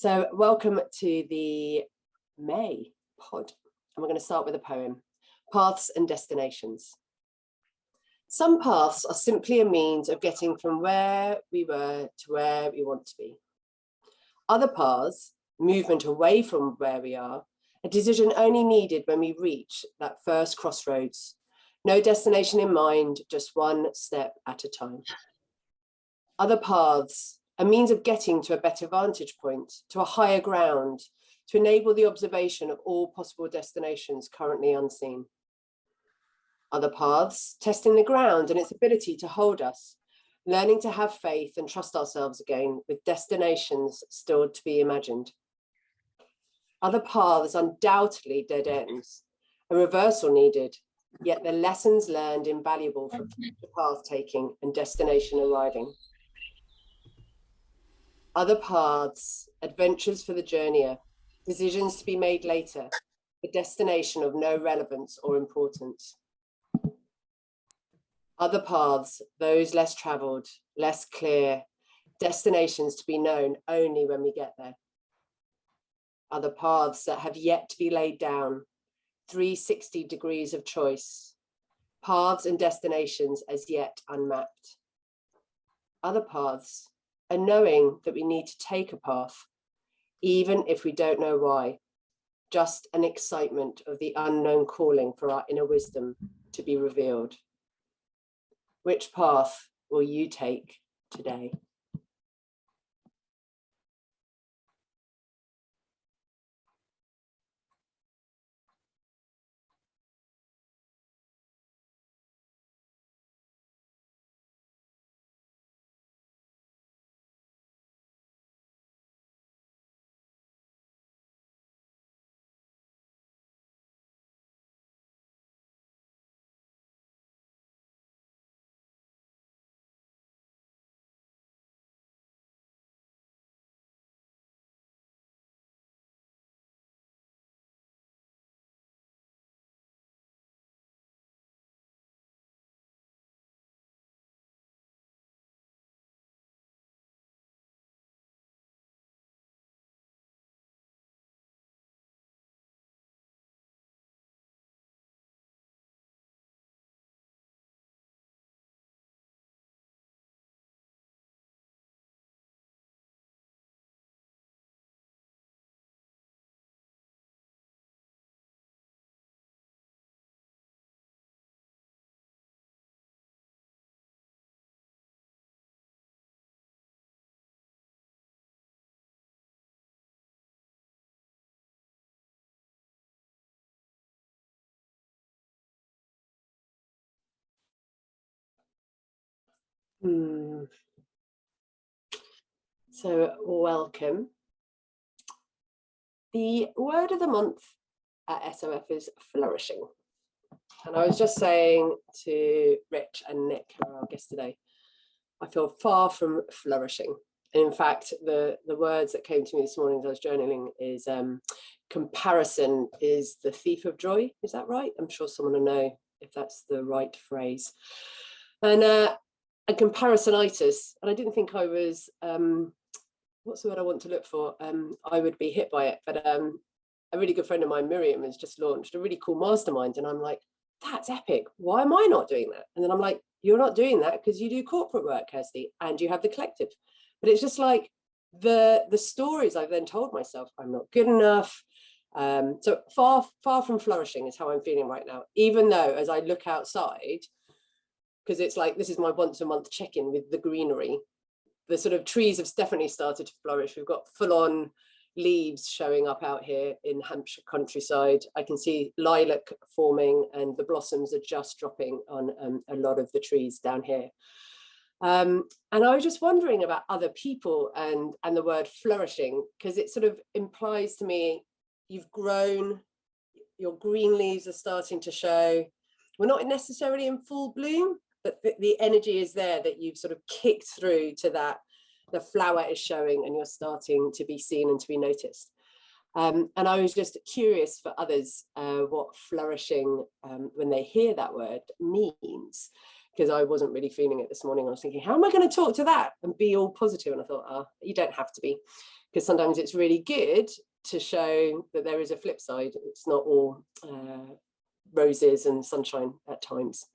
So welcome to the May pod. And we're going to start with a poem, Paths and Destinations. Some paths are simply a means of getting from where we were to where we want to be. Other paths, movement away from where we are, a decision only needed when we reach that first crossroads. No destination in mind, just one step at a time. Other paths, a means of getting to a better vantage point, to a higher ground, to enable the observation of all possible destinations currently unseen. Other paths, testing the ground and its ability to hold us, learning to have faith and trust ourselves again with destinations still to be imagined. Other paths, undoubtedly dead ends, a reversal needed, yet the lessons learned invaluable for future path taking and destination arriving. Other paths, adventures for the journeyer, decisions to be made later, a destination of no relevance or importance. Other paths, those less traveled, less clear, destinations to be known only when we get there. Other paths that have yet to be laid down, 360 degrees of choice, paths and destinations as yet unmapped. Other paths, a knowing that we need to take a path, even if we don't know why, just an excitement of the unknown calling for our inner wisdom to be revealed. Which path will you take today? So welcome. The word of the month at SOF is flourishing. And I was just saying to Rich and Nick, who are our guests today, I feel far from flourishing. And in fact, the words that came to me this morning as I was journaling is comparison is the thief of joy. Is that right? I'm sure someone will know if that's the right phrase. And a comparisonitis, and I didn't think I was, what's the word I want to look for? I would be hit by it, but a really good friend of mine, Miriam, has just launched a really cool mastermind, and I'm like, that's epic. Why am I not doing that? And then I'm like, you're not doing that because you do corporate work, Kirsty, and you have the collective. But it's just like the stories I've then told myself, I'm not good enough. So far from flourishing is how I'm feeling right now, even though as I look outside, because it's like, this is my once a month check-in with the greenery. The sort of trees have definitely started to flourish. We've got full-on leaves showing up out here in Hampshire countryside. I can see lilac forming and the blossoms are just dropping on a lot of the trees down here. And I was just wondering about other people and the word flourishing, because it sort of implies to me, you've grown, your green leaves are starting to show. We're not necessarily in full bloom, but the energy is there that you've sort of kicked through to that, the flower is showing and you're starting to be seen and to be noticed. And I was just curious for others what flourishing, when they hear that word, means. because I wasn't really feeling it this morning. I was thinking, how am I going to talk to that and be all positive? And I thought, oh, you don't have to be, because sometimes it's really good to show that there is a flip side. It's not all roses and sunshine at times.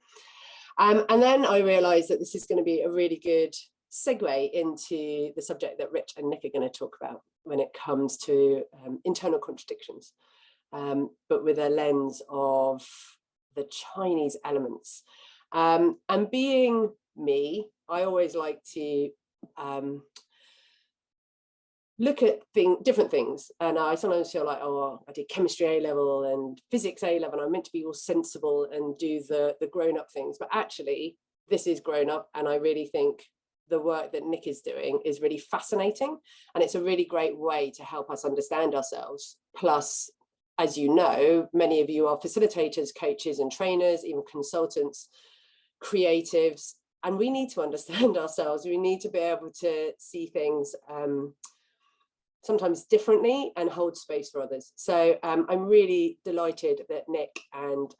And then I realized that this is going to be a really good segue into the subject that Rich and Nick are going to talk about when it comes to internal contradictions, but with a lens of the Chinese elements. And being me, I always like to look at different things, and I sometimes feel like, oh, I did chemistry A level and physics A level, and I'm meant to be all sensible and do the grown-up things, but actually this is grown up, and I really think the work that Nick is doing is really fascinating, and it's a really great way to help us understand ourselves. Plus, as you know, many of you are facilitators, coaches and trainers, even consultants, creatives, and we need to understand ourselves. We need to be able to see things sometimes differently and hold space for others. So I'm really delighted that Nick and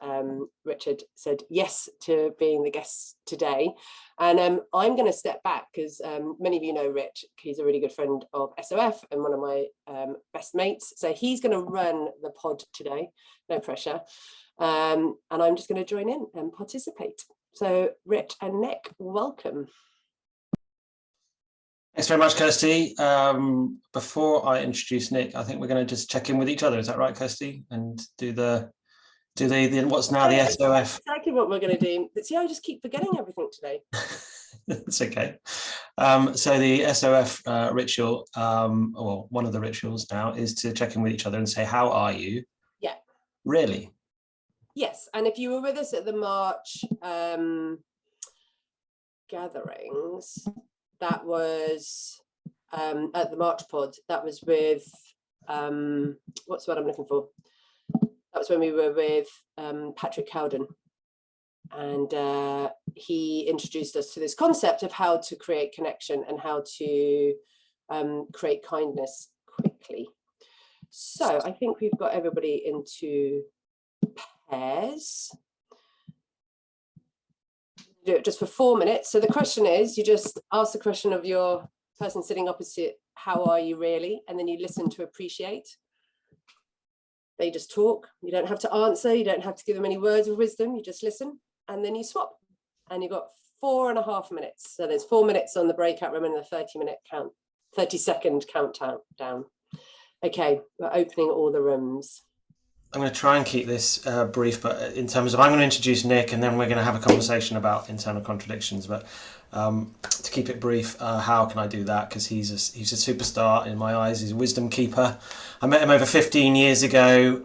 Richard said yes to being the guests today. And I'm going to step back because many of you know Rich. He's a really good friend of SOF and one of my best mates. So he's going to run the pod today, no pressure. And I'm just going to join in and participate. So Rich and Nick, welcome. Thanks very much, Kirsty. Before I introduce Nick, I think we're going to just check in with each other. Is that right, Kirsty? And do the what's now the SOF. Exactly what we're going to do. But see, I just keep forgetting everything today. It's okay. So the SOF ritual, or one of the rituals now, is to check in with each other and say, "How are you?" Yeah. Really? Yes. And if you were with us at the March gatherings, that was at the March pod, that was with, what's the word I'm looking for? That was when we were with Patrick Cowden. And he introduced us to this concept of how to create connection and how to create kindness quickly. So I think we've got everybody into pairs. Do it just for 4 minutes. So the question is, you just ask the question of your person sitting opposite, how are you really? And then you listen to appreciate. They just talk. You don't have to answer. You don't have to give them any words of wisdom. You just listen and then you swap. And you've got 4.5 minutes. So there's 4 minutes on the breakout room and a 30-second countdown. Okay, we're opening all the rooms. I'm going to try and keep this brief, but in terms of, I'm going to introduce Nick and then we're going to have a conversation about internal contradictions. But to keep it brief, how can I do that? Because he's a superstar in my eyes. He's a wisdom keeper. I met him over 15 years ago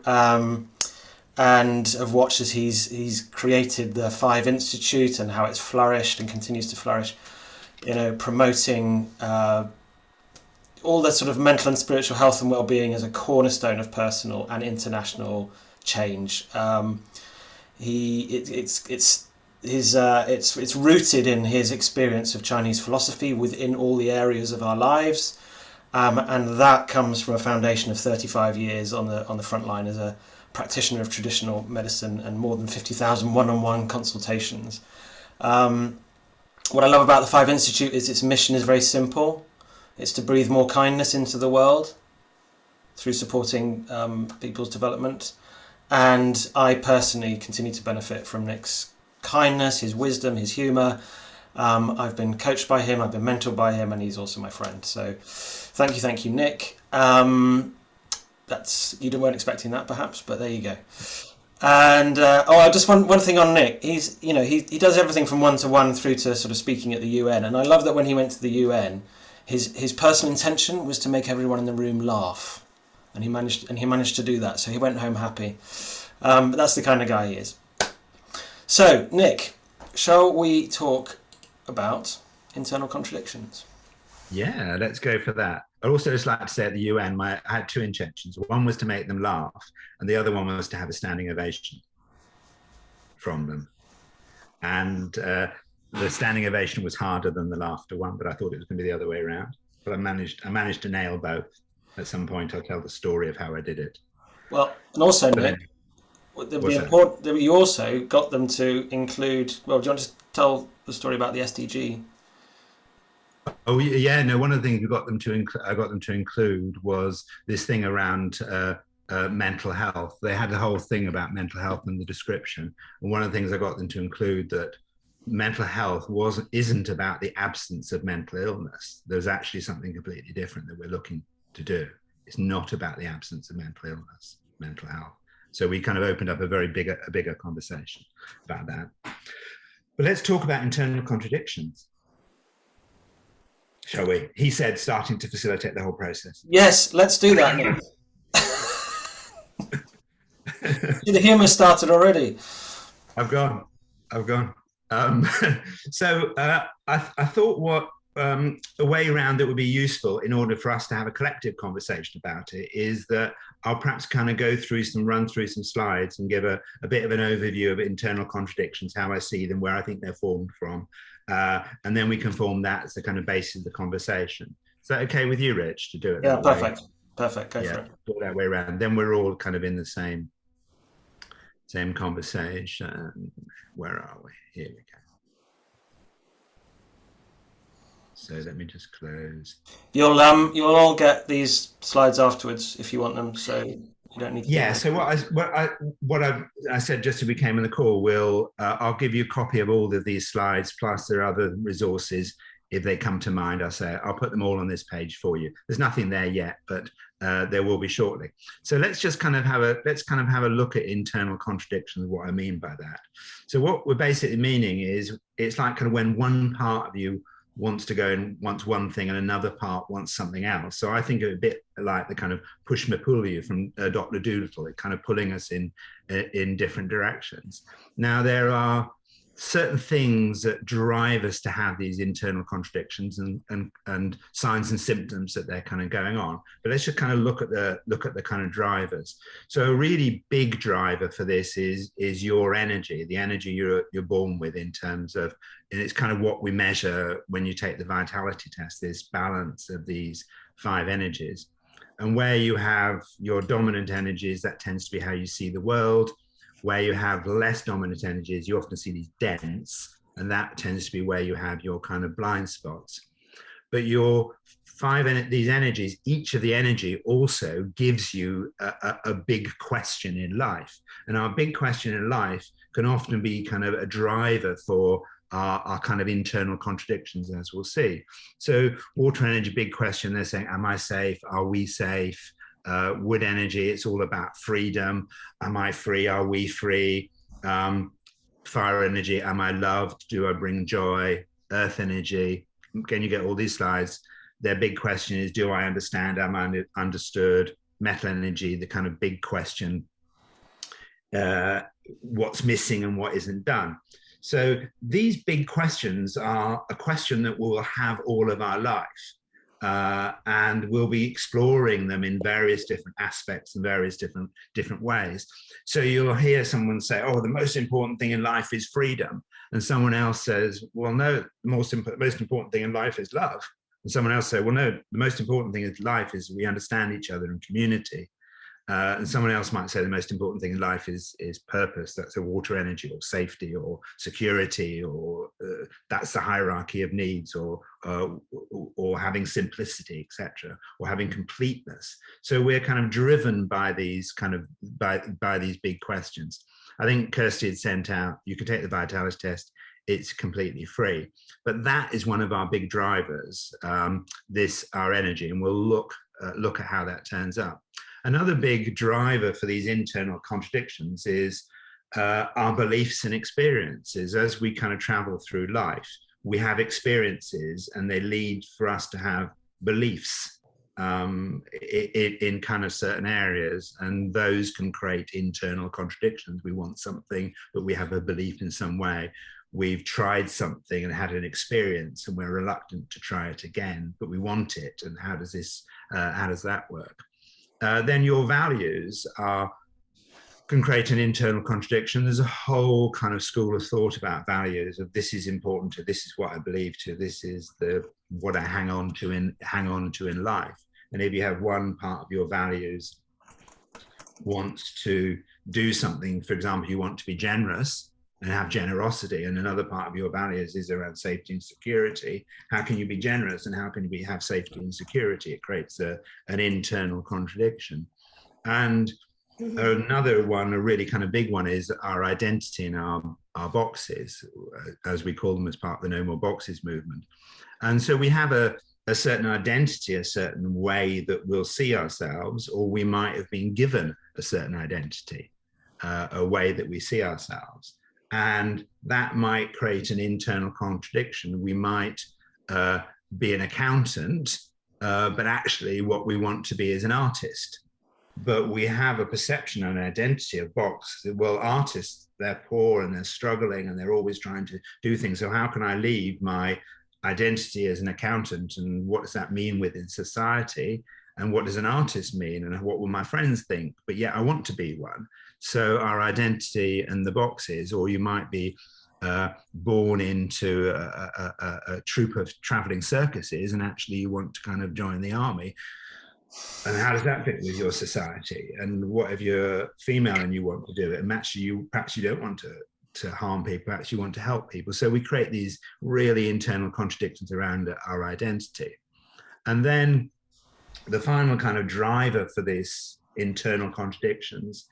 and have watched as he's created the 5 Institute and how it's flourished and continues to flourish, promoting all the sort of mental and spiritual health and well-being as a cornerstone of personal and international change. It's rooted in his experience of Chinese philosophy within all the areas of our lives, and that comes from a foundation of 35 years on the front line as a practitioner of traditional medicine and more than 50,000 one-on-one consultations. What I love about the 5 Institute is its mission is very simple. It's to breathe more kindness into the world through supporting people's development. And I personally continue to benefit from Nick's kindness, his wisdom, his humour. I've been coached by him, I've been mentored by him, and he's also my friend. So thank you, Nick. You weren't expecting that perhaps, but there you go. And just one thing on Nick. He does everything from one-to-one through to sort of speaking at the UN. And I love that when he went to the UN, his personal intention was to make everyone in the room laugh, and he managed to do that. So he went home happy. But that's the kind of guy he is. So Nick, shall we talk about internal contradictions? Yeah, let's go for that. I'd also just like to say at the UN, I had 2 intentions. One was to make them laugh, and the other one was to have a standing ovation from them. And the standing ovation was harder than the laughter one, but I thought it was going to be the other way around. But I managed to nail both. At some point, I'll tell the story of how I did it. Well, and also, Nick, What's that? You also got them to include. Well, do you want to tell the story about the SDG? Oh yeah, no. One of the things we got them to I got them to include was this thing around mental health. They had a whole thing about mental health in the description, and one of the things I got them to include that mental health isn't about the absence of mental illness. There's actually something completely different that we're looking to do. It's not about the absence of mental illness, mental health. So we kind of opened up a bigger conversation about that. But let's talk about internal contradictions, shall we? He said, starting to facilitate the whole process. Yes, let's do that now. The humour started already. I've gone. So I thought what a way around that would be useful in order for us to have a collective conversation about it is that I'll perhaps kind of run through some slides and give a bit of an overview of internal contradictions, how I see them, where I think they're formed from. And then we can form that as the kind of basis of the conversation. Is that okay with you, Rich, to do it? Yeah, perfect. Perfect. Go for it. Do it that way around. Then we're all kind of in the same conversation. Where are we? Here we go. So let me just close. You'll all get these slides afterwards if you want them. So you don't need to. Yeah. So what I said just as we came on the call, I'll give you a copy of all of these slides, plus there are other resources. If they come to mind, I'll put them all on this page for you. There's nothing there yet, but there will be shortly. So let's just kind of have a look at internal contradictions. What I mean by that. So what we're basically meaning is it's like kind of when one part of you wants to go and wants one thing and another part wants something else. So I think of it a bit like the kind of push me pull you from Dr. Dolittle, it kind of pulling us in different directions. Now there are certain things that drive us to have these internal contradictions and signs and symptoms that they're kind of going on. But let's just kind of look at the kind of drivers. So a really big driver for this is your energy, the energy you're born with in terms of, and it's kind of what we measure when you take the vitality test, this balance of these 5 energies. And where you have your dominant energies, that tends to be how you see the world. Where you have less dominant energies, you often see these dents, and that tends to be where you have your kind of blind spots. But your 5 these energies, each of the energy also gives you a big question in life. And our big question in life can often be kind of a driver for our kind of internal contradictions, as we'll see. So water energy, big question, they're saying, am I safe? Are we safe? Wood energy, it's all about freedom. Am I free? Are we free? Fire energy, am I loved? Do I bring joy? Earth energy, can you get all these slides? Their big question is, do I understand? Am I understood? Metal energy, the kind of big question, what's missing and what isn't done. So these big questions are a question that we'll have all of our life. And we'll be exploring them in various different aspects and various different ways. So you'll hear someone say, oh, the most important thing in life is freedom. And someone else says, well, no, the most important thing in life is love. And someone else say, well, no, the most important thing in life is we understand each other in community. And someone else might say the most important thing in life is purpose. That's a water energy or safety or security, or that's the hierarchy of needs, or having simplicity, etc., or having completeness. So we're kind of driven by these by these big questions. I think Kirsty had sent out, you can take the vitality test, it's completely free. But that is one of our big drivers, our energy, and we'll look at how that turns up. Another big driver for these internal contradictions is our beliefs and experiences. As we kind of travel through life, we have experiences and they lead for us to have beliefs in kind of certain areas, and those can create internal contradictions. We want something, but we have a belief in some way. We've tried something and had an experience and we're reluctant to try it again, but we want it. And how does that work? Then your values can create an internal contradiction. There's a whole kind of school of thought about values, of this is important to, this is what I believe to, this is what I hang on to in life. And if you have one part of your values wants to do something. For example, you want to be generous and have generosity, and another part of your values is around safety and security. How can you be generous and how can you have safety and security? It creates an internal contradiction. And another one, a really kind of big one, is our identity in our boxes, as we call them, as part of the No More Boxes movement. And so we have a certain identity, a certain way that we'll see ourselves, or we might have been given a certain identity, a way that we see ourselves. And that might create an internal contradiction. We might be an accountant, but actually what we want to be is an artist. But we have a perception and an identity of box. Well, artists, they're poor and they're struggling and they're always trying to do things. So how can I leave my identity as an accountant, and what does that mean within society? And what does an artist mean? And what will my friends think? But yet I want to be one. So our identity and the boxes, or you might be born into a troupe of traveling circuses and actually you want to kind of join the army. And how does that fit with your society? And what if you're female and you want to do it? And perhaps you don't want to harm people, perhaps you want to help people. So we create these really internal contradictions around our identity. And then the final kind of driver for this internal contradictions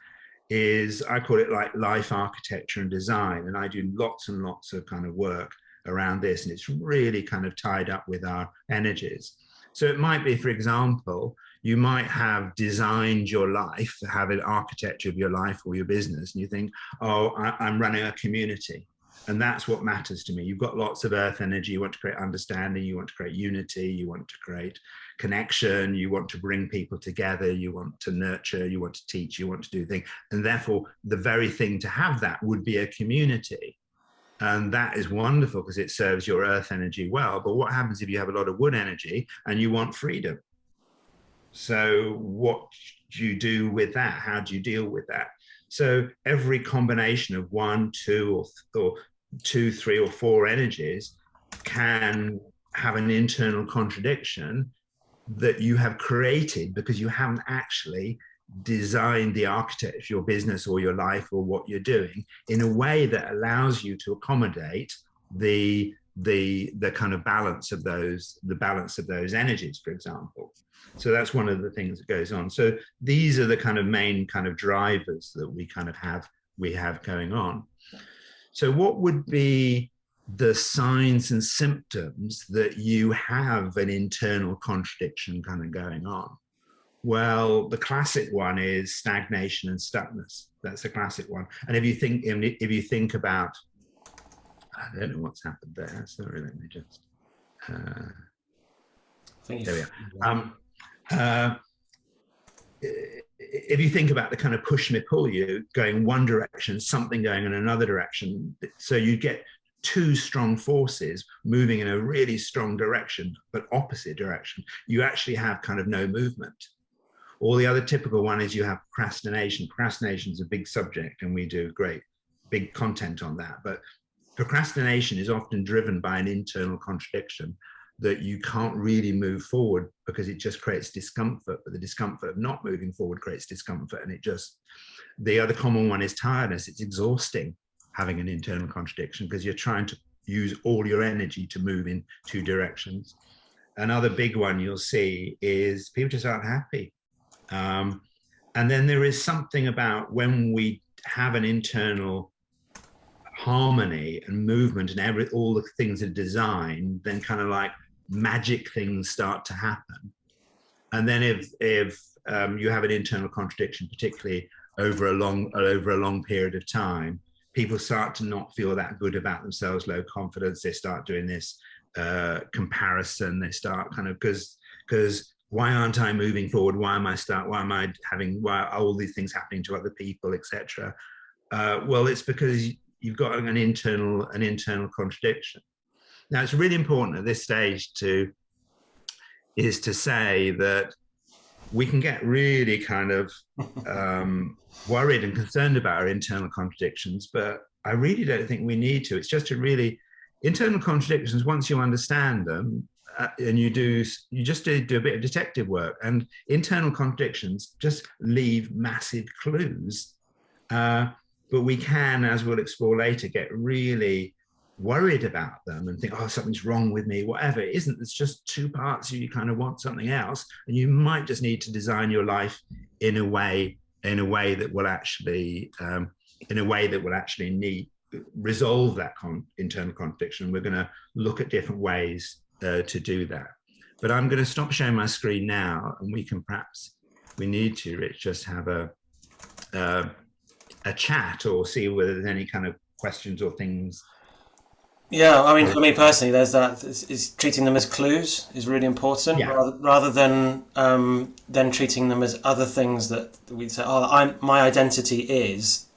is, I call it like life architecture and design. And I do lots and lots of kind of work around this. And it's really kind of tied up with our energies. So it might be, for example, you might have designed your life, have an architecture of your life or your business, and you think, oh, I'm running a community, and that's what matters to me. You've got lots of earth energy, you want to create understanding, you want to create unity, you want to create connection, you want to bring people together, you want to nurture, you want to teach, you want to do things. And therefore, the very thing to have that would be a community. And that is wonderful because it serves your earth energy well. But what happens if you have a lot of wood energy and you want freedom? So what do you do with that? How do you deal with that? So every combination of 1, 2, or 2, 3, or 4 energies can have an internal contradiction that you have created because you haven't actually designed the architecture of your business or your life or what you're doing in a way that allows you to accommodate the kind of balance of those energies, for example. So that's one of the things that goes on. So these are the kind of main kind of drivers that we have going on. So what would be the signs and symptoms that you have an internal contradiction kind of going on? Well, the classic one is stagnation and stuckness. That's the classic one. And if you think about, I don't know what's happened there. Sorry, let me just. There we are. If you think about the kind of push me pull you going one direction, something going in another direction, so you get two strong forces moving in a really strong direction, but opposite direction, you actually have kind of no movement. Or the other typical one is you have procrastination. Procrastination is a big subject and we do great big content on that. But procrastination is often driven by an internal contradiction that you can't really move forward because it just creates discomfort. But the discomfort of not moving forward creates discomfort. And the other common one is tiredness. It's exhausting having an internal contradiction because you're trying to use all your energy to move in two directions. Another big one you'll see is people just aren't happy. And then there is something about when we have an internal harmony and movement and all the things are designed, then kind of like magic things start to happen. And then if you have an internal contradiction, particularly over a long period of time, people start to not feel that good about themselves, low confidence. They start doing this comparison. They start kind of because why aren't I moving forward? Why are all these things happening to other people, etc. Well, it's because you've got an internal contradiction. Now, it's really important at this stage to say that we can get really kind of worried and concerned about our internal contradictions, but I really don't think we need to. It's just internal contradictions, once you understand them, and you just do a bit of detective work, and internal contradictions just leave massive clues. But we can, as we'll explore later, get really worried about them and think, oh, something's wrong with me, whatever. It isn't. It's just two parts. You kind of want something else, and you might just need to design your life in a way that will actually resolve that internal contradiction. We're going to look at different ways to do that. But I'm going to stop sharing my screen now, and we can perhaps, we need to, Rich, just have a chat or see whether there's any kind of questions or things. Yeah, I mean, for me personally, there's that is treating them as clues is really important, rather than treating them as other things that we say. Oh, my identity is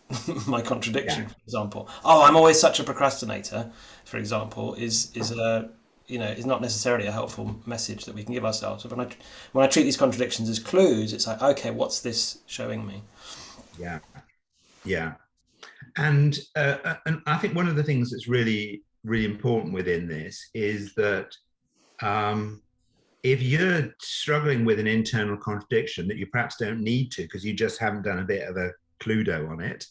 my contradiction, for example. Oh, I'm always such a procrastinator, for example, is not necessarily a helpful message that we can give ourselves. But when I treat these contradictions as clues, it's like, okay, what's this showing me? Yeah. And I think one of the things that's really, really important within this is that if you're struggling with an internal contradiction that you perhaps don't need to, because you just haven't done a bit of a Cluedo on it,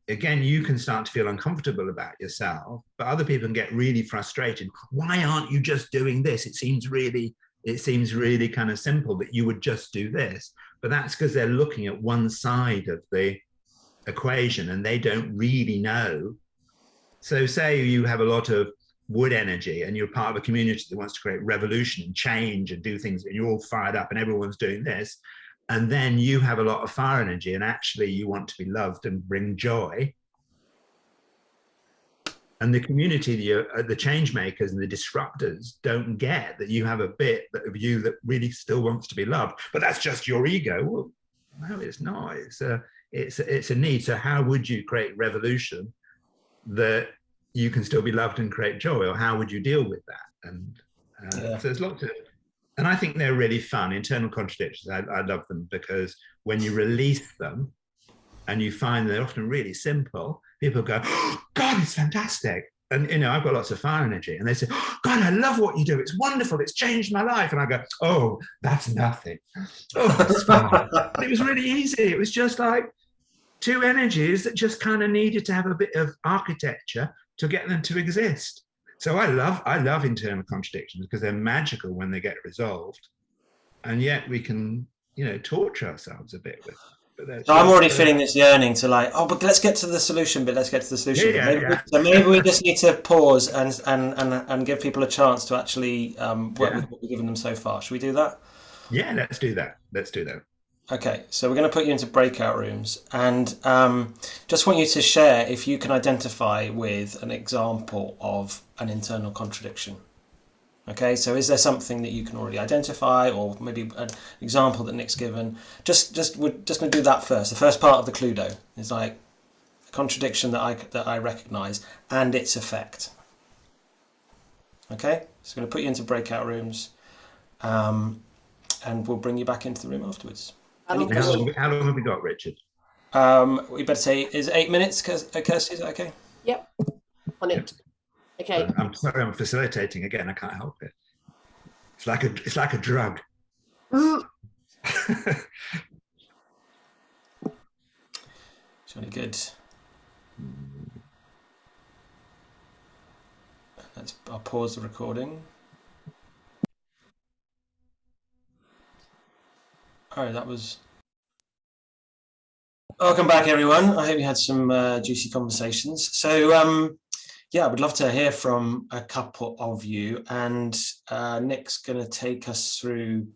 again, you can start to feel uncomfortable about yourself, but other people can get really frustrated. Why aren't you just doing this? It seems really kind of simple that you would just do this. But that's because they're looking at one side of the equation and they don't really know. So say you have a lot of wood energy and you're part of a community that wants to create revolution and change and do things, and you're all fired up and everyone's doing this. And then you have a lot of fire energy and actually you want to be loved and bring joy. And the community, the change makers and the disruptors don't get that you have a bit of you that really still wants to be loved, but that's just your ego. Well, no, it's not. It's a need. So how would you create revolution that you can still be loved and create joy, or how would you deal with that? And so there's lots of, and I think they're really fun. Internal contradictions, I love them because when you release them and you find they're often really simple, people go, oh, God, it's fantastic. And, I've got lots of fire energy. And they say, oh, God, I love what you do. It's wonderful. It's changed my life. And I go, oh, that's nothing. Oh, that's fine. It was really easy. It was just like two energies that just kind of needed to have a bit of architecture to get them to exist. So I love internal contradictions because they're magical when they get resolved. And yet we can, torture ourselves a bit with them. So I'm already feeling this yearning to but let's get to the solution. So maybe we just need to pause and give people a chance to actually work with what we've given them so far. Should we do that? Yeah, let's do that. Okay, so we're going to put you into breakout rooms and just want you to share if you can identify with an example of an internal contradiction. Okay, so is there something that you can already identify, or maybe an example that Nick's given? We're just going to do that first. The first part of the Cluedo is like a contradiction that I recognise and its effect. Okay, so I'm going to put you into breakout rooms, and we'll bring you back into the room afterwards. How long have we got, Richard? We better say is 8 minutes. Kirsty, is that okay? Yep, on it. Okay. I'm sorry, I'm facilitating again. I can't help it. It's like a drug. It's really good. I'll pause the recording. All right, that was. Welcome back, everyone. I hope you had some juicy conversations. So, I would love to hear from a couple of you, and Nick's going to take us through.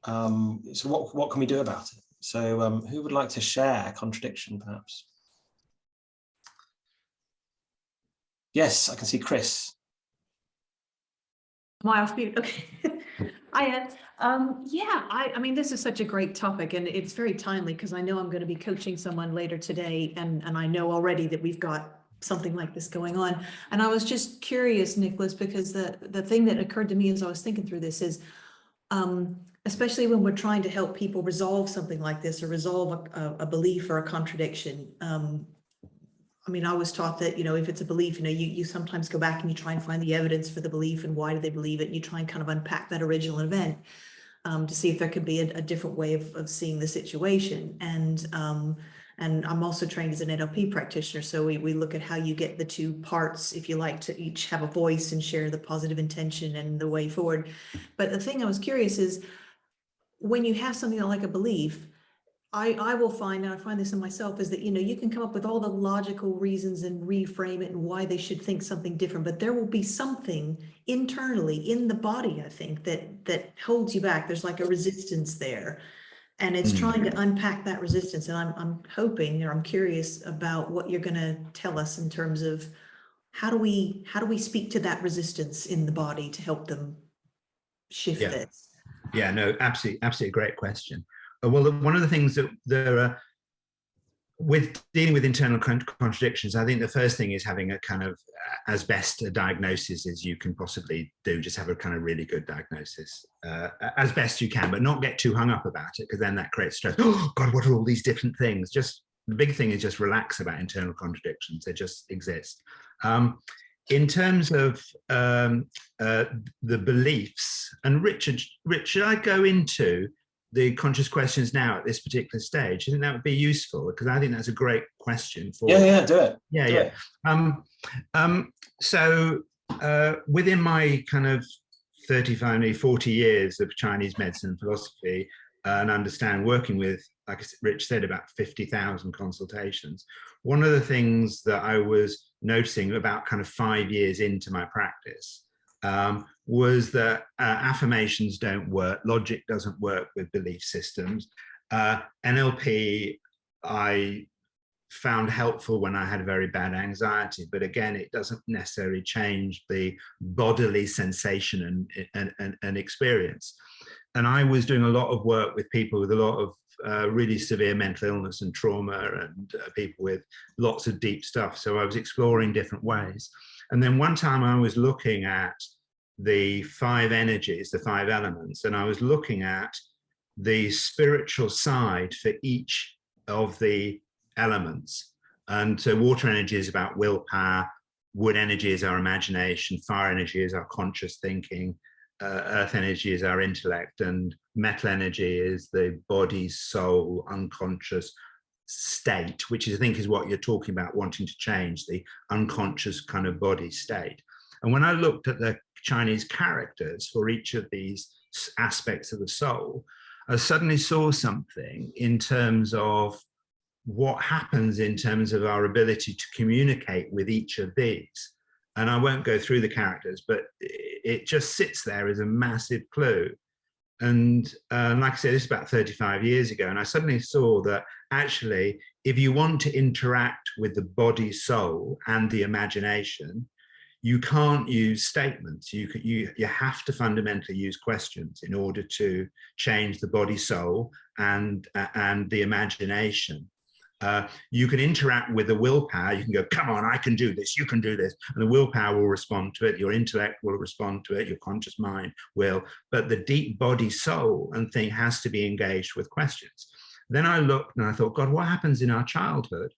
So, what can we do about it? So, who would like to share a contradiction, perhaps? Yes, I can see Chris. Am I off mute? Okay. I mean, this is such a great topic, and it's very timely because I know I'm going to be coaching someone later today, and I know already that we've got something like this going on. And I was just curious, Nicholas, because the thing that occurred to me as I was thinking through this is, especially when we're trying to help people resolve something like this or resolve a belief or a contradiction, I mean, I was taught that, you know, if it's a belief, you know, you sometimes go back and you try and find the evidence for the belief and why do they believe it. And you try and kind of unpack that original event to see if there could be a different way of seeing the situation. And I'm also trained as an NLP practitioner. So we look at how you get the two parts, if you like, to each have a voice and share the positive intention and the way forward. But the thing I was curious is, when you have something like a belief, I will find, and I find this in myself, is that, you know, you can come up with all the logical reasons and reframe it and why they should think something different, but there will be something internally in the body, I think, that holds you back. There's like a resistance there, and it's trying to unpack that resistance. And I'm hoping, or I'm curious about what you're going to tell us in terms of how do we speak to that resistance in the body to help them shift this? Yeah, no, absolutely great question. Well, one of the things that there are with dealing with internal contradictions, I think the first thing is having a kind of as best a diagnosis as you can possibly do. Just have a kind of really good diagnosis as best you can, but not get too hung up about it, because then that creates stress. Oh God, what are all these different things? Just the big thing is just relax about internal contradictions. They just exist. In terms of the beliefs, and Richard, should I go into the conscious questions now at this particular stage? I think that would be useful, because I think that's a great question for. Yeah, do it. Yeah. So within my kind of 35, maybe 40 years of Chinese medicine and philosophy, and understand working with, like Rich said, about 50,000 consultations, one of the things that I was noticing about kind of 5 years into my practice was that affirmations don't work, logic doesn't work with belief systems. NLP I found helpful when I had very bad anxiety, but again, it doesn't necessarily change the bodily sensation and experience. And I was doing a lot of work with people with a lot of really severe mental illness and trauma, and people with lots of deep stuff. So I was exploring different ways. And then one time I was looking at the 5 energies, the 5 elements, and I was looking at the spiritual side for each of the elements. And so water energy is about willpower, wood energy is our imagination, fire energy is our conscious thinking, earth energy is our intellect, and metal energy is the body, soul, unconscious state, which I think is what you're talking about, wanting to change the unconscious kind of body state. And when I looked at the Chinese characters for each of these aspects of the soul, I suddenly saw something in terms of what happens in terms of our ability to communicate with each of these. And I won't go through the characters, but it just sits there as a massive clue. And like I said, this is about 35 years ago, and I suddenly saw that actually, if you want to interact with the body, soul, and the imagination, you can't use statements. You have to fundamentally use questions in order to change the body, soul, and the imagination. You can interact with the willpower. You can go, come on, I can do this, you can do this. And the willpower will respond to it. Your intellect will respond to it. Your conscious mind will. But the deep body, soul, and thing has to be engaged with questions. Then I looked and I thought, God, what happens in our childhood?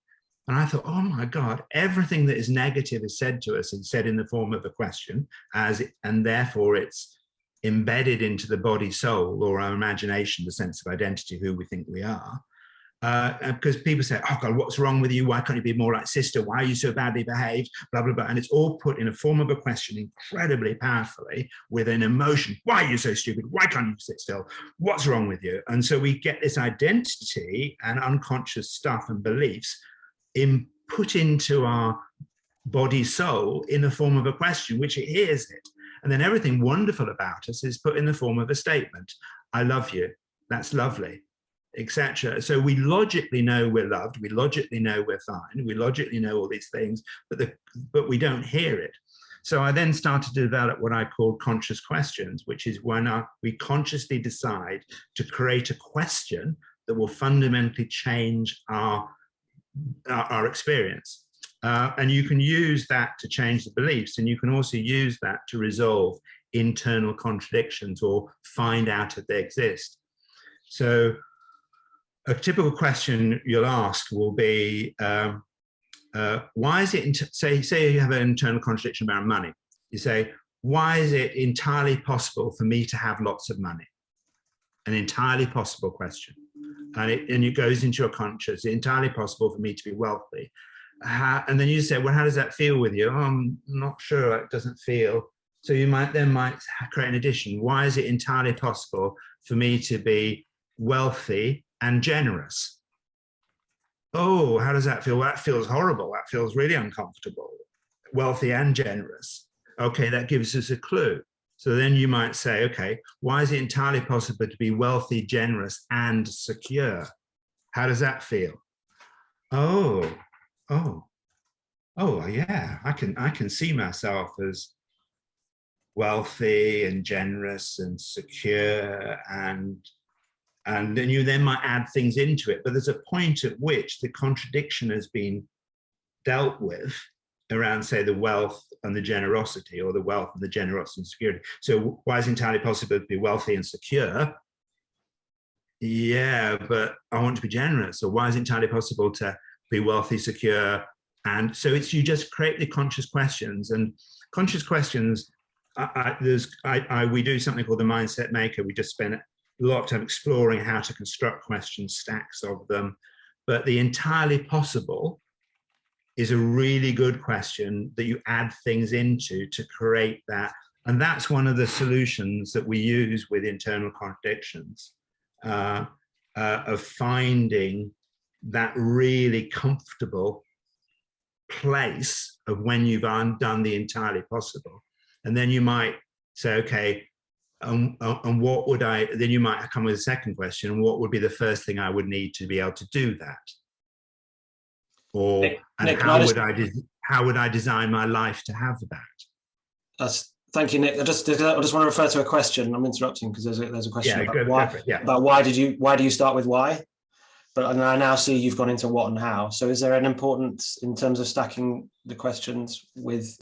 And I thought, oh my God, everything that is negative is said to us and said in the form of a question, and therefore it's embedded into the body, soul, or our imagination, the sense of identity, who we think we are. Because people say, oh God, what's wrong with you? Why can't you be more like sister? Why are you so badly behaved? Blah, blah, blah. And it's all put in a form of a question incredibly powerfully with an emotion. Why are you so stupid? Why can't you sit still? What's wrong with you? And so we get this identity and unconscious stuff and beliefs put into our body, soul in the form of a question, which it hears it. And then everything wonderful about us is put in the form of a statement. I love you. That's lovely. Etc. So we logically know we're loved, we logically know we're fine, we logically know all these things, but we don't hear it. So I then started to develop what I call conscious questions, which is when we consciously decide to create a question that will fundamentally change our experience. And you can use that to change the beliefs, and you can also use that to resolve internal contradictions or find out if they exist. So a typical question you'll ask will be, why is it, say you have an internal contradiction about money. You say, why is it entirely possible for me to have lots of money? An entirely possible question. And it goes into your conscious, it's entirely possible for me to be wealthy. And then you say, well, how does that feel with you? Oh, I'm not sure, it doesn't feel. So you might create an addition. Why is it entirely possible for me to be wealthy and generous? Oh, how does that feel? Well, that feels horrible. That feels really uncomfortable. Wealthy and generous. Okay, that gives us a clue. So then you might say, okay, why is it entirely possible to be wealthy, generous, and secure? How does that feel? Oh, yeah, I can see myself as wealthy and generous and secure, and then you then might add things into it. But there's a point at which the contradiction has been dealt with around, say, the wealth and the generosity, or the wealth and the generosity and security. So why is it entirely possible to be wealthy and secure? Yeah, but I want to be generous. So why is it entirely possible to be wealthy, secure? And so it's, you just create the conscious questions. And conscious questions, we do something called the Mindset Maker. We just spend a lot of time exploring how to construct question stacks of them. But the entirely possible is a really good question that you add things into to create that. And that's one of the solutions that we use with internal contradictions, of finding that really comfortable place of when you've undone the entirely possible. And then you might say, okay, and what would then you might come with a second question, and what would be the first thing I would need to be able to do that? Or, Nick, how would I design my life to have that? Thank you, Nick. I just want to refer to a question. I'm interrupting because there's a question about why. About why do you start with why? But I now see you've gone into what and how. So is there an importance in terms of stacking the questions with?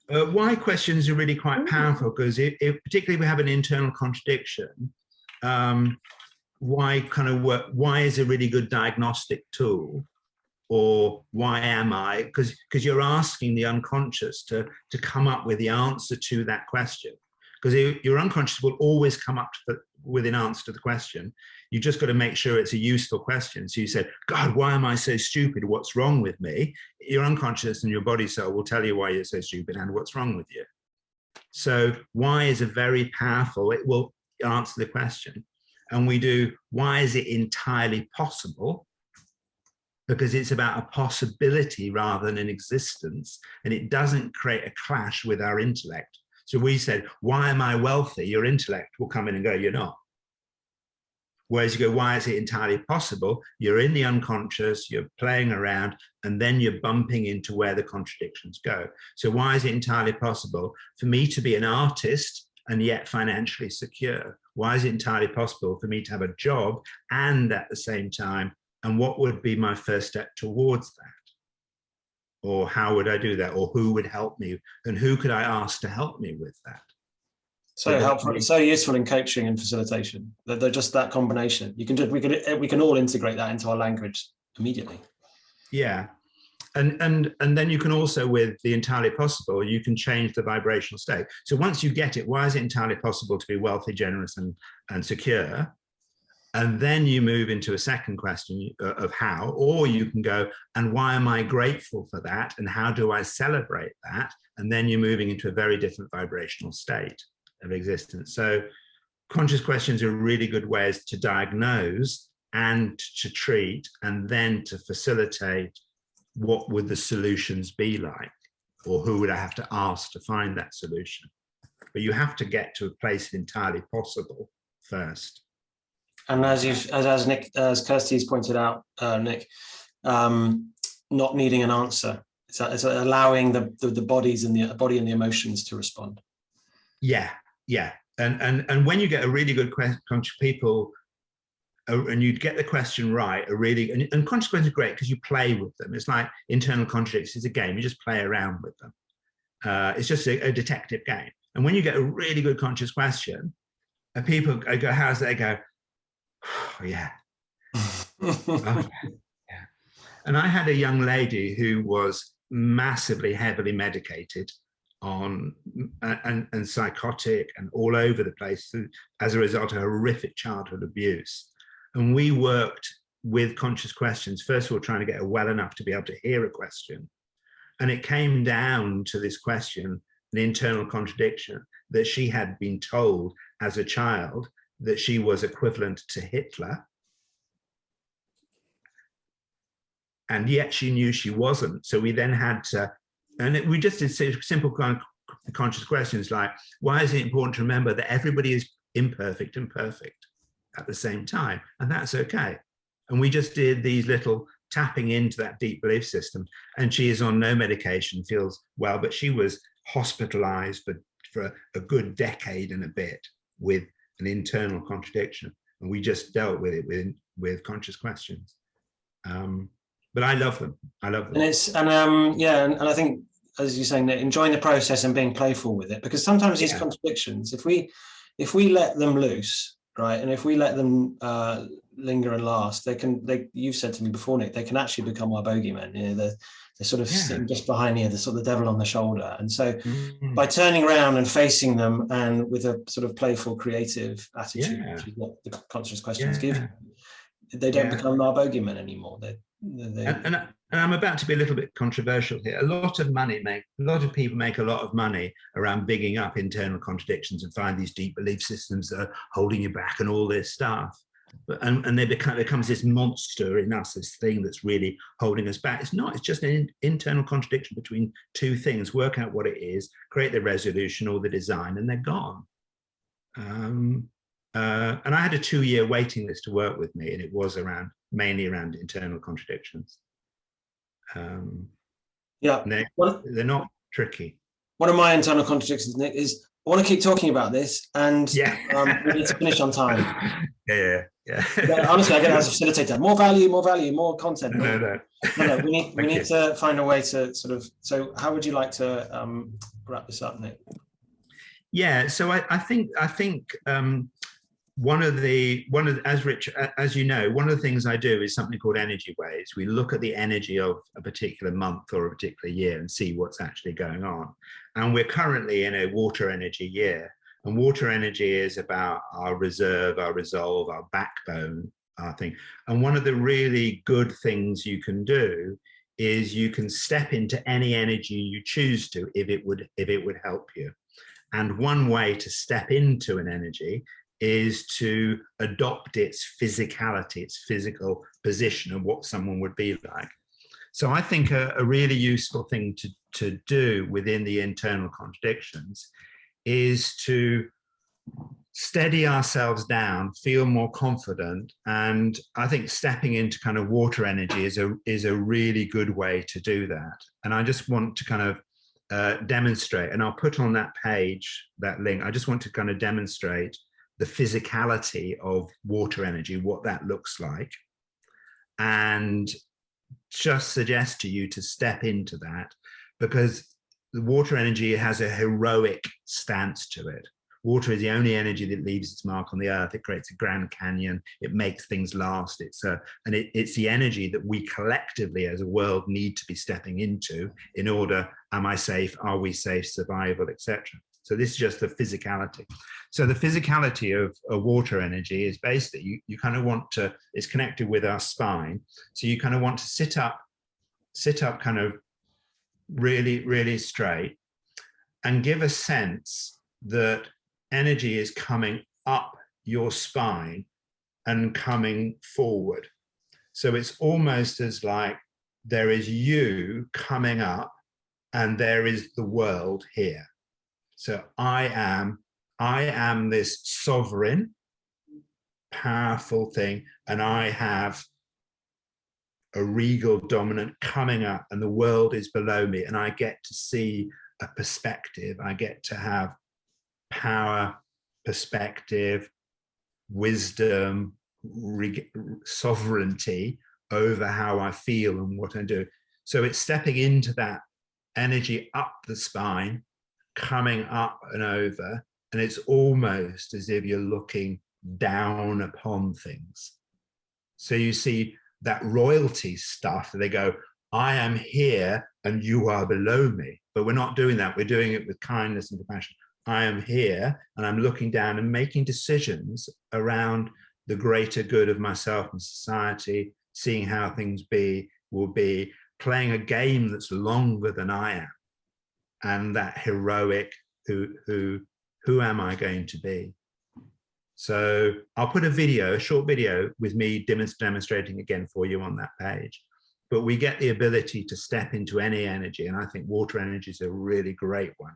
Why questions are really quite powerful, because if particularly we have an internal contradiction, why is a really good diagnostic tool. Or why am I? Because you're asking the unconscious to come up with the answer to that question. Because your unconscious will always come up with an answer to the question. You just got to make sure it's a useful question. So you said, God, why am I so stupid? What's wrong with me? Your unconscious and your body cell will tell you why you're so stupid and what's wrong with you. So why is a very powerful, it will answer the question. And we do, why is it entirely possible? Because it's about a possibility rather than an existence, and it doesn't create a clash with our intellect. So we said, why am I wealthy? Your intellect will come in and go, you're not. Whereas you go, why is it entirely possible? You're in the unconscious, you're playing around, and then you're bumping into where the contradictions go. So why is it entirely possible for me to be an artist and yet financially secure? Why is it entirely possible for me to have a job and at the same time? And what would be my first step towards that? Or how would I do that? Or who would help me? And who could I ask to help me with that? So helpful, so useful in coaching and facilitation. They're just that combination. We can all integrate that into our language immediately. Yeah. And then you can also, with the entirely possible, you can change the vibrational state. So once you get it, why is it entirely possible to be wealthy, generous, and secure? And then you move into a second question of how, or you can go, and why am I grateful for that? And how do I celebrate that? And then you're moving into a very different vibrational state of existence. So conscious questions are really good ways to diagnose and to treat, and then to facilitate what would the solutions be like, or who would I have to ask to find that solution? But you have to get to a place entirely possible first. And as Kirsty's pointed out, Nick, not needing an answer. It's allowing the body and the emotions to respond. Yeah. And when you get a really good question, people, and you get the question right, and conscious questions are great because you play with them. It's like internal contradictions. It's a game. You just play around with them. It's just a detective game. And when you get a really good conscious question, and people go, how's that? They go, oh, yeah. Oh, yeah. And I had a young lady who was massively heavily medicated on and psychotic and all over the place as a result of horrific childhood abuse. And we worked with conscious questions, first of all, trying to get her well enough to be able to hear a question. And it came down to this question, an internal contradiction, that she had been told as a child that she was equivalent to Hitler. And yet she knew she wasn't. So we then had to, we just did simple kind of conscious questions like, why is it important to remember that everybody is imperfect and perfect at the same time? And that's okay. And we just did these little tapping into that deep belief system. And she is on no medication, feels well, but she was hospitalized for a good decade and a bit with an internal contradiction. And we just dealt with it with conscious questions. But I love them. I love them. And I think, as you're saying, that enjoying the process and being playful with it, because sometimes these contradictions, if we let them loose, right, and if we let them linger and last, you've said to me before, Nick, they can actually become our bogeymen. You know, they're sort of sitting just behind you, the sort of devil on the shoulder. And so by turning around and facing them, and with a sort of playful, creative attitude, which is what the conscious questions give you, they don't become our bogeymen anymore. And I'm about to be a little bit controversial here. A lot of people make a lot of money around bigging up internal contradictions and find these deep belief systems that are holding you back and all this stuff. And they becomes this monster in us, this thing that's really holding us back. It's not, it's just an internal contradiction between two things. Work out what it is, create the resolution or the design, and they're gone. And I had a 2-year waiting list to work with me, and it was mainly around internal contradictions. They're not tricky. One of my internal contradictions, Nick, is I want to keep talking about this, and we need to finish on time. Yeah. Honestly, I get it as a facilitator. More value, more content. No. We need to find a way to sort of. So, how would you like to wrap this up, Nick? Yeah. So I think as you know, one of the things I do is something called energy waves. We look at the energy of a particular month or a particular year and see what's actually going on. And we're currently in a water energy year. And water energy is about our reserve, our resolve, our backbone, our thing. And one of the really good things you can do is you can step into any energy you choose to if it would help you. And one way to step into an energy is to adopt its physicality, its physical position of what someone would be like. So I think a really useful thing to do within the internal contradictions is to steady ourselves down, feel more confident. And I think stepping into kind of water energy is a really good way to do that. And I just want to kind of demonstrate, and I'll put on that page, that link, I just want to kind of demonstrate the physicality of water energy, what that looks like, and just suggest to you to step into that, because the water energy has a heroic stance to it. Water is the only energy that leaves its mark on the earth. It creates a Grand Canyon. It makes things last. It's the energy that we collectively as a world need to be stepping into in order, am I safe? Are we safe? Survival, etc. So this is just the physicality. So the physicality of water energy is basically, you kind of want to, it's connected with our spine. So you kind of want to sit up kind of really, really straight, and give a sense that energy is coming up your spine and coming forward. So it's almost as like there is you coming up and there is the world here. So I am this sovereign, powerful thing, and I have a regal dominant coming up, and the world is below me, and I get to see a perspective. I get to have power, perspective, wisdom, sovereignty over how I feel and what I do. So it's stepping into that energy up the spine, coming up and over, and it's almost as if you're looking down upon things. So you see that royalty stuff. They go, I am here and you are below me. But we're not doing that. We're doing it with kindness and compassion. I am here and I'm looking down and making decisions around the greater good of myself and society, seeing how things will be, playing a game that's longer than I am. And that heroic, who am I going to be? So I'll put a short video with me demonstrating again for you on that page. But we get the ability to step into any energy. And I think water energy is a really great one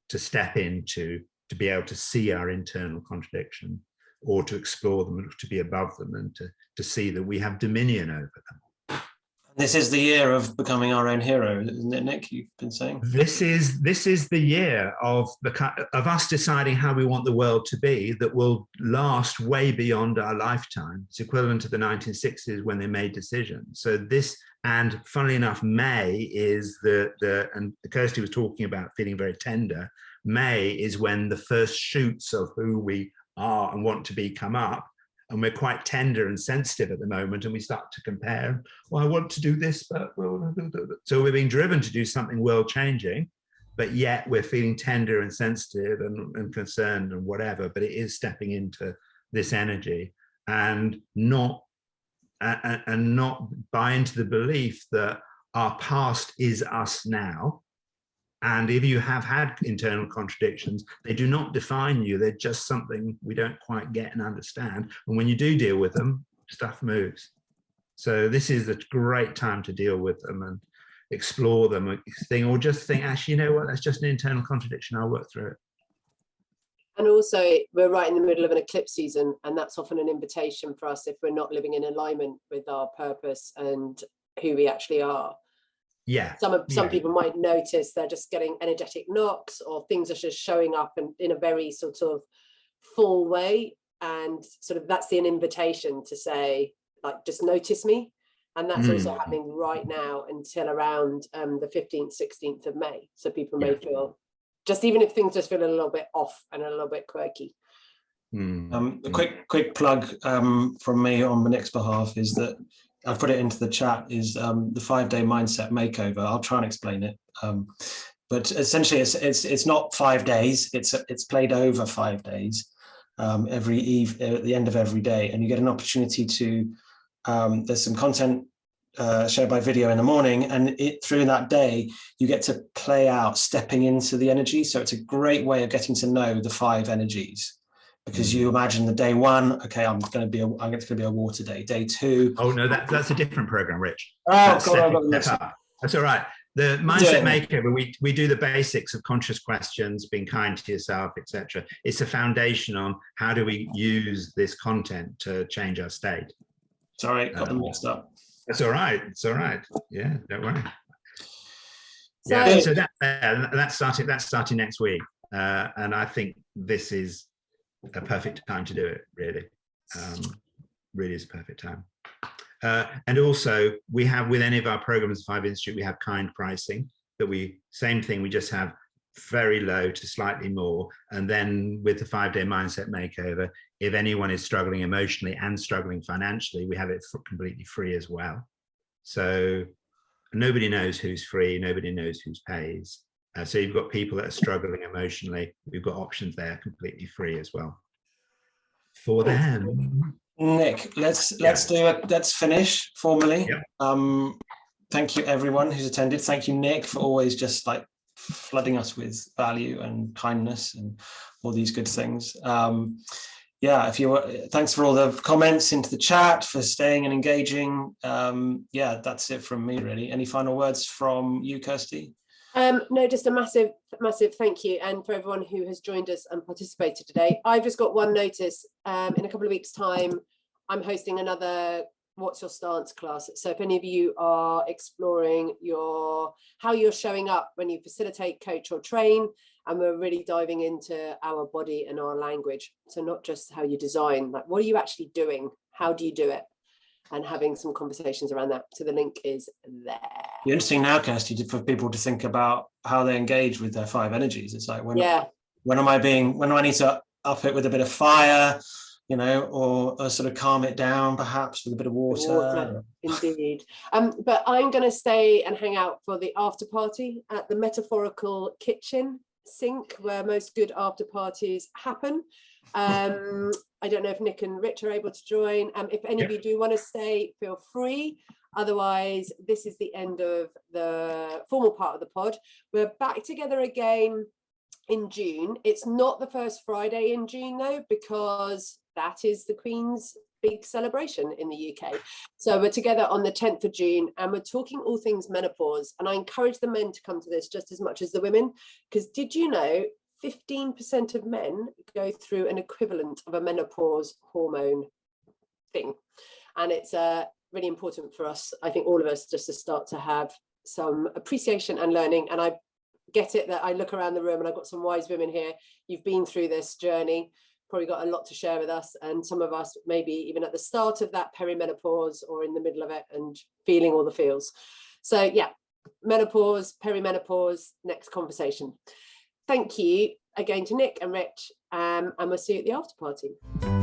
to step into, to be able to see our internal contradiction, or to explore them, to be above them, and to see that we have dominion over them. This is the year of becoming our own hero, isn't it, Nick? You've been saying this is the year of us deciding how we want the world to be, that will last way beyond our lifetime. It's equivalent to the 1960s when they made decisions. So this, and funnily enough, May is and Kirsty was talking about feeling very tender. May is when the first shoots of who we are and want to be come up. And we're quite tender and sensitive at the moment, and we start to compare, well, I want to do this, but so we're being driven to do something world-changing, but yet we're feeling tender and sensitive and concerned and whatever, but it is stepping into this energy and not buy into the belief that our past is us now. And if you have had internal contradictions, they do not define you. They're just something we don't quite get and understand. And when you do deal with them, stuff moves. So this is a great time to deal with them and explore them, or just think, actually, you know what, that's just an internal contradiction. I'll work through it. And also, we're right in the middle of an eclipse season, and that's often an invitation for us if we're not living in alignment with our purpose and who we actually are. Yeah. Some people might notice they're just getting energetic knocks, or things are just showing up in a very sort of full way, and sort of that's an invitation to say, like, just notice me. And that's also happening right now until around the 15th, 16th of May. So people may feel, just even if things just feel a little bit off and a little bit quirky. A quick plug from me on Nick's behalf is that I've put it into the chat, is the 5-day mindset makeover. I'll try and explain it. But essentially it's not 5 days, it's played over 5 days, every eve at the end of every day, and you get an opportunity to there's some content shared by video in the morning, and through that day you get to play out stepping into the energy. So it's a great way of getting to know the 5 energies. Because you imagine the day one, okay, I'm going to be a water day. Day 2. Oh no, that's a different program, Rich. Oh God, that's all right. The mindset makeover, we do the basics of conscious questions, being kind to yourself, etc. It's a foundation on how do we use this content to change our state. Sorry, got them mixed up. That's all right. It's all right. Yeah, don't worry. So, so that's starting next week, and I think this is a perfect time to do it. Really, really is a perfect time. And also, we have with any of our programs, 5 Institute, we have kind pricing. That same thing. We just have very low to slightly more, and then with the 5-day mindset makeover, if anyone is struggling emotionally and struggling financially, we have it completely free as well. So nobody knows who's free, nobody knows who's pays. So you've got people that are struggling emotionally. We've got options there completely free as well for them. Nick, let's finish formally. Yep. Thank you everyone who's attended. Thank you, Nick, for always just like flooding us with value and kindness and all these good things. Thanks for all the comments into the chat, for staying and engaging. That's it from me, really. Any final words from you, Kirsty? No, just a massive thank you, and for everyone who has joined us and participated today. I've just got one notice. In a couple of weeks' time, I'm hosting another What's Your Stance class. So if any of you are exploring how you're showing up when you facilitate, coach, or train, and we're really diving into our body and our language. So not just how you design, like what are you actually doing? How do you do it? And having some conversations around that. So the link is there. You're interesting now, Kirsty, for people to think about how they engage with their 5 energies. It's like when do I need to up it with a bit of fire? or sort of calm it down perhaps with a bit of water. Indeed. But I'm going to stay and hang out for the after party at the metaphorical kitchen sink where most good after parties happen. I don't know if Nick and Rich are able to join. If any of you do want to stay, feel free. Otherwise, this is the end of the formal part of the pod. We're back together again in June. It's not the first Friday in June though, because that is the Queen's big celebration in the UK. So we're together on the 10th of June and we're talking all things menopause. And I encourage the men to come to this just as much as the women, because did you know 15% of men go through an equivalent of a menopause hormone thing? And it's really important for us, I think all of us, just to start to have some appreciation and learning. And I get it that I look around the room and I've got some wise women here. You've been through this journey, probably got a lot to share with us, and some of us maybe even at the start of that perimenopause or in the middle of it and feeling all the feels. So yeah, menopause, perimenopause, next conversation. Thank you again to Nick and Rich, and we'll see you at the after party.